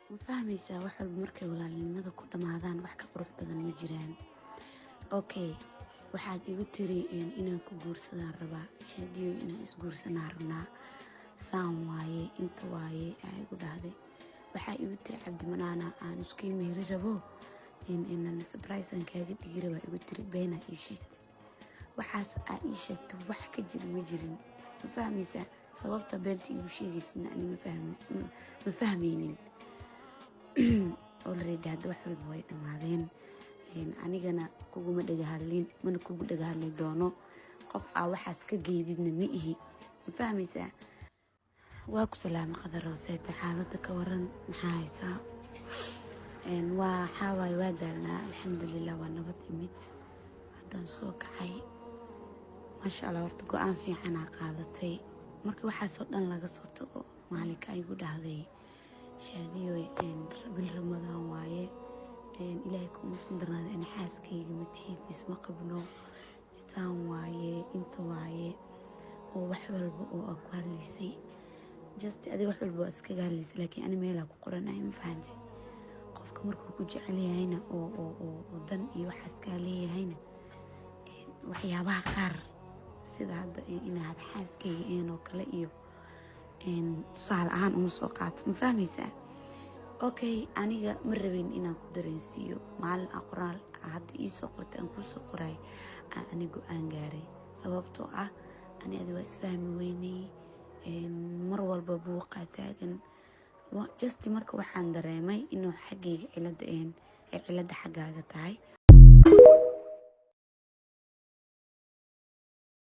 ma fahmaysaa wax walba markay walaalnimada ku dhammaadaan wax ka qurux badan ma jiraan. Okay, waxaad igu tiri inaan ku guursadaan rabaa, shaadiyo inaan isguursanaa rabnaa, saan waaye inta waaye aa igu dhahday. waxaa igu tiri cabdimanaana aan iskii meeri rabo inaan surprise aan kaaga dhigi rabaa igu tiri beenaa ii sheegtay. waxaas aa ii sheegtay wax ka jira ma jirin, ma fahmaysaa sababta beenta iigu sheegaysina ani ma fahmaynin. already hadda wax walba way dhammaadeen, anigana kuguma dhagahadlin mana kugu dhagahadli doono. qof aa waxaas ka geedidna ma ihi, ma fahmaysaa. waa ku salaama qadarooseeta, xaaladda ka waran maxaa haysaa? waxaa waaye waa daalnaa alxamdulilah, waa nabad imid, haddaan soo kacay maasha allah. horta go-aan fiicanaa qaadatay markii waxaasoo dhan laga soo tago. maalinka igu dhahday shaadiyoy bil ramadaan waaye, ilaahay kuumasan darnaada ana xaaskayga matihid isma qabno, isaan waaye inta waaye oo wax walba oo aa ku hadlaysay just adiga wax walba waa iskaga hadlaysay, laakiin ani meelaa ku qoranay, ma fahanti. qofka markuu ku jecel yahayna oo dan iyo waxaas kaa leeyahayna waxyaabaha qaar sida hadda inaad xaaskayga oo kale iyo tusaale ahaan uma soo qaato, ma fahmaysaa. okay, aniga ma rabin inaan ku dareensiiyo. maalin aa qoraal hadda iisoo qortay aan kuusoo qoray ani go-aan gaaray, sababtoo ah ani adi waa isfahmi weynay, mar walba buuqaa taagan. just marka waxaan dareemay inuu xaggayga cilada xaggaaga tahay